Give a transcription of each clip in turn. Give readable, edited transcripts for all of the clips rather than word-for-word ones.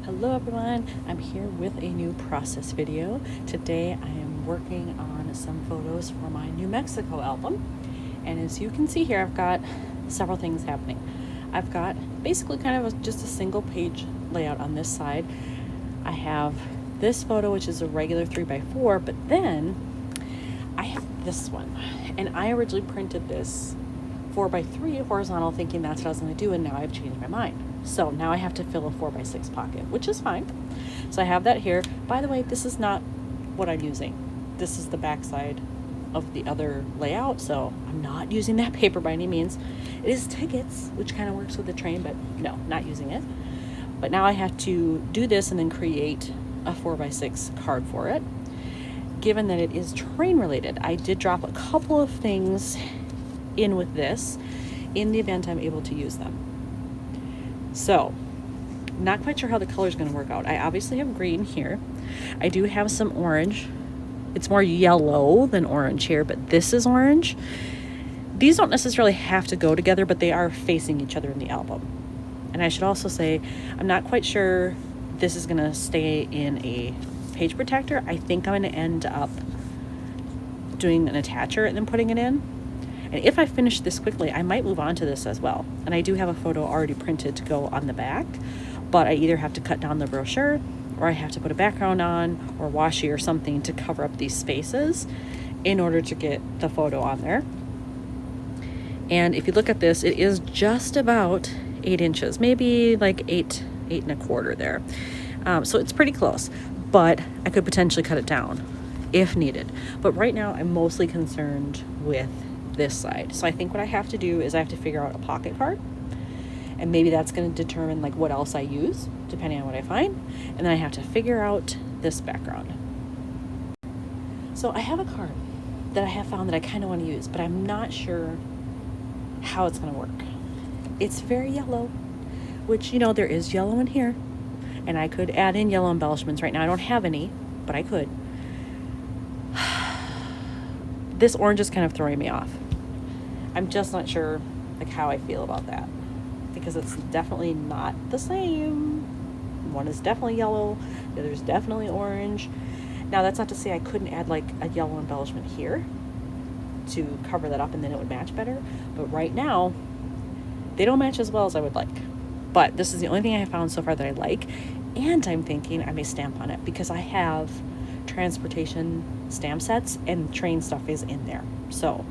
Hello everyone, I'm here with a new process video. Today I am working on some photos for my New Mexico album, and as you can see here I've got several things happening. I've got basically kind of just a single page layout on this side. I have this photo, which is a regular 3x4, but then I have this one, and I originally printed this 4x3 horizontal thinking that's what I was going to do, and now I've changed my mind. So now I have to fill a 4x6 pocket, which is fine. So I have that here. By the way, this is not what I'm using. This is the backside of the other layout, so I'm not using that paper by any means. It is tickets, which kind of works with the train, but no, not using it. But now I have to do this and then create a 4x6 card for it. Given that it is train related, I did drop a couple of things in with this in the event I'm able to use them. So, not quite sure how the color is going to work out. I obviously have green here. I do have some orange. It's more yellow than orange here, but this is orange. These don't necessarily have to go together, but they are facing each other in the album. And I should also say, I'm not quite sure this is going to stay in a page protector. I think I'm going to end up doing an attacher and then putting it in. And if I finish this quickly, I might move on to this as well. And I do have a photo already printed to go on the back, but I either have to cut down the brochure or I have to put a background on or washi or something to cover up these spaces in order to get the photo on there. And if you look at this, it is just about 8 inches, maybe like 8.25 there. So it's pretty close, but I could potentially cut it down if needed. But right now I'm mostly concerned with this side. So I think what I have to do is I have to figure out a pocket part, and maybe that's going to determine like what else I use depending on what I find, and then I have to figure out this background. So I have a card that I have found that I kind of want to use, but I'm not sure how it's going to work. It's very yellow, which, you know, there is yellow in here, and I could add in yellow embellishments. Right now I don't have any, but I could. This orange is kind of throwing me off. I'm just not sure like how I feel about that, because it's definitely not the same. One is definitely yellow, the other is definitely orange. Now that's not to say I couldn't add like a yellow embellishment here to cover that up and then it would match better, but right now they don't match as well as I would like. But this is the only thing I have found so far that I like, and I'm thinking I may stamp on it because I have transportation stamp sets and train stuff is in there. So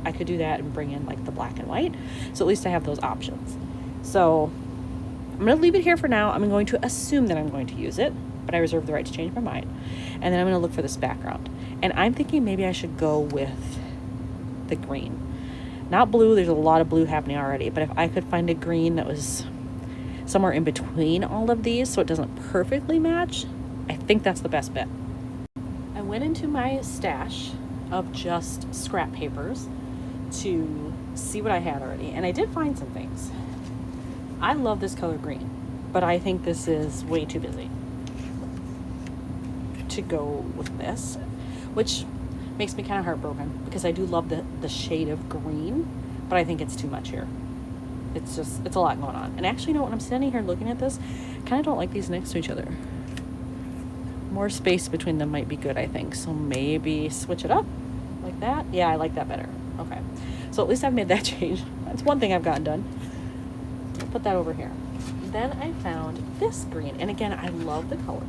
I could do that and bring in like the black and white. So at least I have those options. So I'm going to leave it here for now. I'm going to assume that I'm going to use it, but I reserve the right to change my mind. And then I'm going to look for this background. And I'm thinking maybe I should go with the green. Not blue, there's a lot of blue happening already, but if I could find a green that was somewhere in between all of these so it doesn't perfectly match, I think that's the best bet. I went into my stash of just scrap papers to see what I had already, and I did find some things. I love this color green, but I think this is way too busy to go with this, which makes me kind of heartbroken because I do love the shade of green, but I think it's too much here. It's a lot going on. And actually, you know, when I'm standing here looking at this, I kind of don't like these next to each other. More space between them might be good, I think. So maybe switch it up like that. Yeah, I like that better. Okay. So at least I've made that change. That's one thing I've gotten done. I'll put that over here. Then I found this green. And again, I love the color.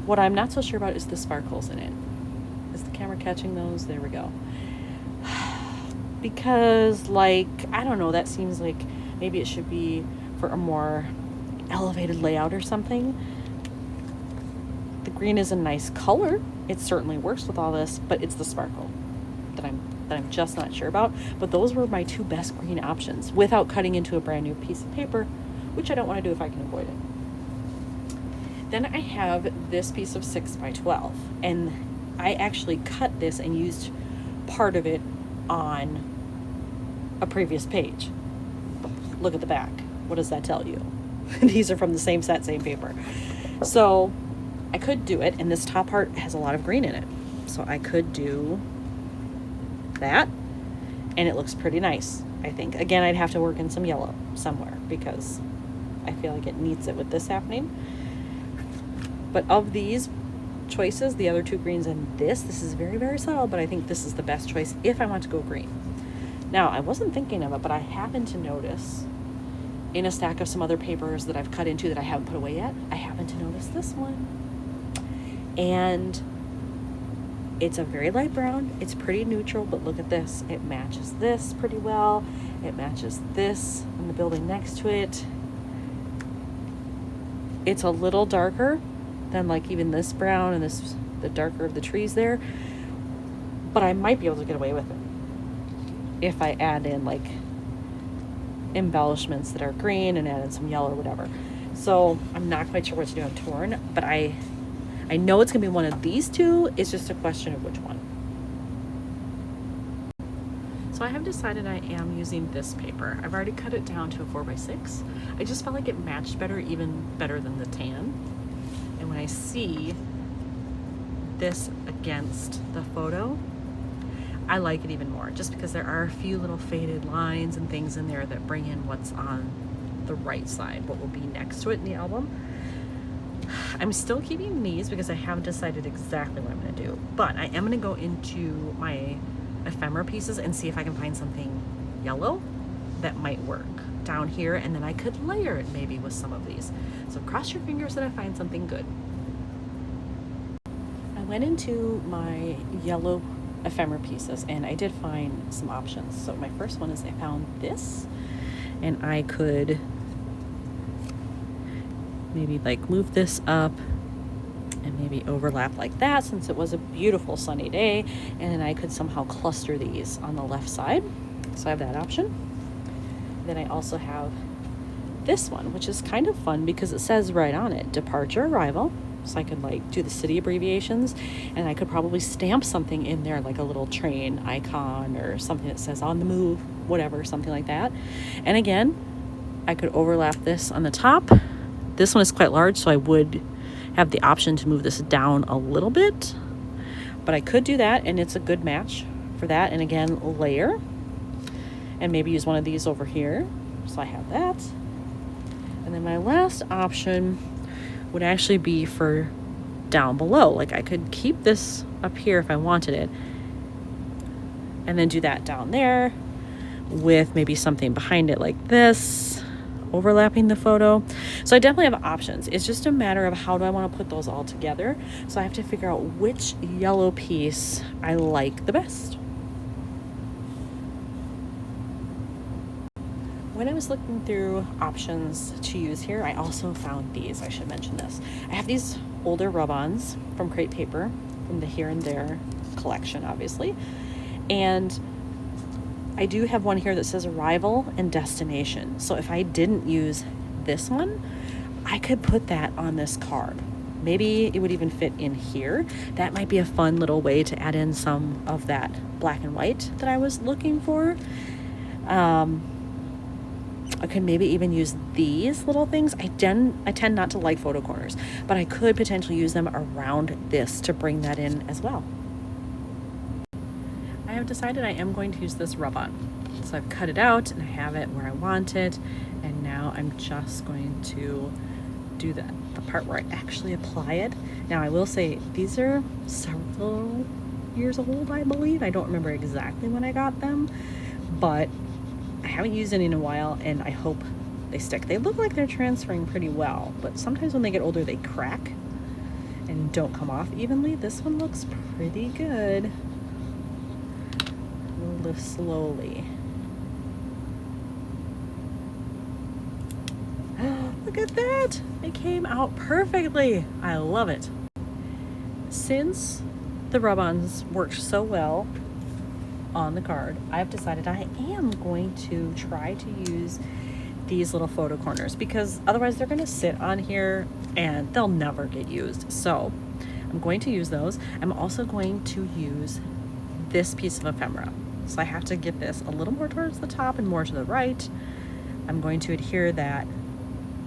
What I'm not so sure about is the sparkles in it. Is the camera catching those? There we go. Because, like, I don't know, that seems like maybe it should be for a more elevated layout or something. The green is a nice color. It certainly works with all this, but it's the sparkle that I'm just not sure about. But those were my two best green options without cutting into a brand new piece of paper, which I don't want to do if I can avoid it. Then I have this piece of 6x12, and I actually cut this and used part of it on a previous page. Look at the back. What does that tell you? These are from the same set, same paper. So I could do it, and this top part has a lot of green in it. So I could do that, and it looks pretty nice, I think. Again, I'd have to work in some yellow somewhere because I feel like it needs it with this happening. But of these choices, the other two greens and this is very, very subtle, but I think this is the best choice if I want to go green. Now, I wasn't thinking of it, but I happened to notice in a stack of some other papers that I've cut into that I haven't put away yet, I happened to notice this one. And it's a very light brown. It's pretty neutral, but look at this. It matches this pretty well. It matches this in the building next to it. It's a little darker than like even this brown and this, the darker of the trees there. But I might be able to get away with it if I add in like embellishments that are green and add in some yellow or whatever. So I'm not quite sure what to do. I'm torn, but I know it's gonna be one of these two. It's just a question of which one. So I have decided I am using this paper. I've already cut it down to a 4x6. I just felt like it matched better, even better than the tan. And when I see this against the photo, I like it even more, just because there are a few little faded lines and things in there that bring in what's on the right side, what will be next to it in the album. I'm still keeping these because I haven't decided exactly what I'm going to do, but I am going to go into my ephemera pieces and see if I can find something yellow that might work down here, and then I could layer it maybe with some of these. So cross your fingers that I find something good. I went into my yellow ephemera pieces and I did find some options. So my first one is I found this, and I could maybe like move this up and maybe overlap like that, since it was a beautiful sunny day, and then I could somehow cluster these on the left side. So I have that option. Then I also have this one, which is kind of fun because it says right on it, departure, arrival. So I could like do the city abbreviations, and I could probably stamp something in there, like a little train icon or something that says on the move, whatever, something like that. And again, I could overlap this on the top. This one is quite large, so I would have the option to move this down a little bit, but I could do that, and it's a good match for that. And again, layer, and maybe use one of these over here. So I have that. And then my last option would actually be for down below. Like I could keep this up here if I wanted it, and then do that down there with maybe something behind it like this, overlapping the photo. So I definitely have options. It's just a matter of how do I want to put those all together. So I have to figure out which yellow piece I like the best. When I was looking through options to use here, I also found these. I should mention this. I have these older rub-ons from Crate Paper, from the Here and There collection, obviously. And I do have one here that says arrival and destination. So if I didn't use this one, I could put that on this card. Maybe it would even fit in here. That might be a fun little way to add in some of that black and white that I was looking for. I could maybe even use these little things. I tend not to like photo corners, but I could potentially use them around this to bring that in as well. I have decided I am going to use this rub-on. So I've cut it out and I have it where I want it, and now I'm just going to do the part where I actually apply it. Now I will say these are several years old, I believe. I don't remember exactly when I got them, but I haven't used any in a while, and I hope they stick. They look like they're transferring pretty well, but sometimes when they get older they crack and don't come off evenly. This one looks pretty good. We'll lift slowly. Look at that! It came out perfectly. I love it. Since the rub-ons worked so well on the card, I've decided I am going to try to use these little photo corners, because otherwise they're going to sit on here and they'll never get used. So I'm going to use those. I'm also going to use this piece of ephemera. So I have to get this a little more towards the top and more to the right. I'm going to adhere that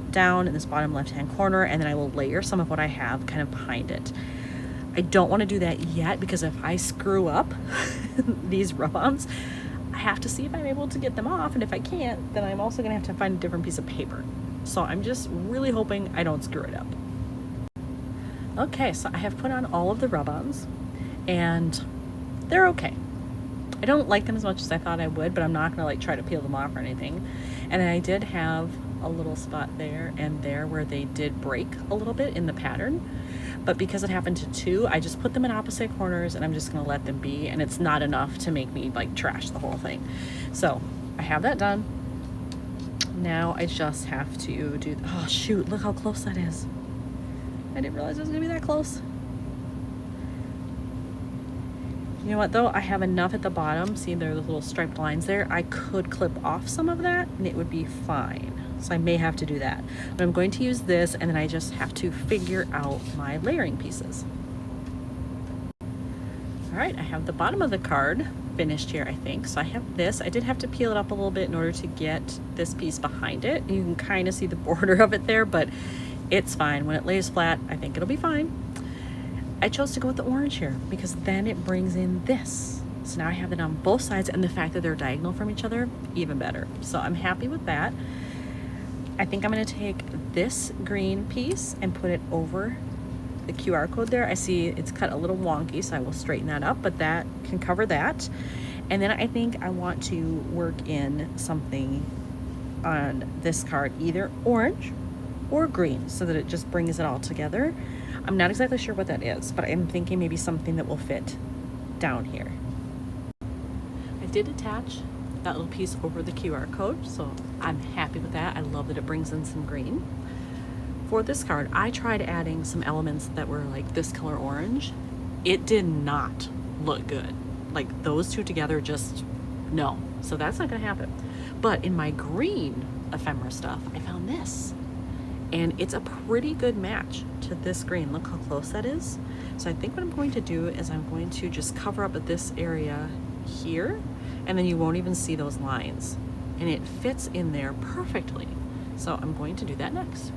down in this bottom left-hand corner, and then I will layer some of what I have kind of behind it. I don't want to do that yet, because if I screw up these rub-ons, I have to see if I'm able to get them off, and if I can't, then I'm also going to have to find a different piece of paper. So I'm just really hoping I don't screw it up. Okay, so I have put on all of the rub-ons and they're okay. I don't like them as much as I thought I would, but I'm not gonna like try to peel them off or anything. And I did have a little spot there and there where they did break a little bit in the pattern, but because it happened to two, I just put them in opposite corners and I'm just gonna let them be, and it's not enough to make me like trash the whole thing. So I have that done. Now I just have to do, oh shoot, look how close that is. I didn't realize it was gonna be that close. You know what though, I have enough at the bottom, see there are those little striped lines there, I could clip off some of that and it would be fine. So I may have to do that. But I'm going to use this and then I just have to figure out my layering pieces. All right, I have the bottom of the card finished here, I think. So I have this, I did have to peel it up a little bit in order to get this piece behind it. You can kind of see the border of it there, but it's fine. When it lays flat, I think it'll be fine. I chose to go with the orange here because then it brings in this. So now I have it on both sides, and the fact that they're diagonal from each other, even better. So I'm happy with that. I think I'm gonna take this green piece and put it over the QR code there. I see it's cut a little wonky, so I will straighten that up, but that can cover that. And then I think I want to work in something on this card, either orange or green, so that it just brings it all together. I'm not exactly sure what that is, but I'm thinking maybe something that will fit down here. I did attach that little piece over the QR code, so I'm happy with that. I love that it brings in some green. For this card, I tried adding some elements that were like this color orange. It did not look good. Like those two together, just no. So that's not gonna happen. But in my green ephemera stuff, I found this. And it's a pretty good match to this green. Look how close that is. So I think what I'm going to do is I'm going to just cover up this area here, and then you won't even see those lines. And it fits in there perfectly. So I'm going to do that next.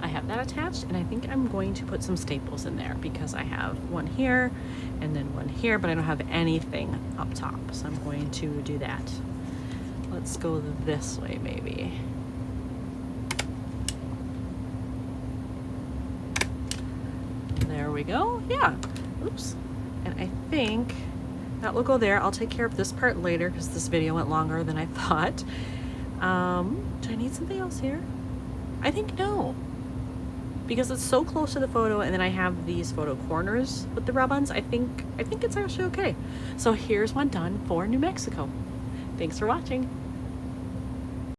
I have that attached, and I think I'm going to put some staples in there because I have one here and then one here, but I don't have anything up top. So I'm going to do that. Let's go this way maybe. There we go. Yeah. Oops. And I think that will go there. I'll take care of this part later because this video went longer than I thought. Do I need something else here? I think no. Because it's so close to the photo, and then I have these photo corners with the rub-ons. I think it's actually okay. So here's one done for New Mexico. Thanks for watching.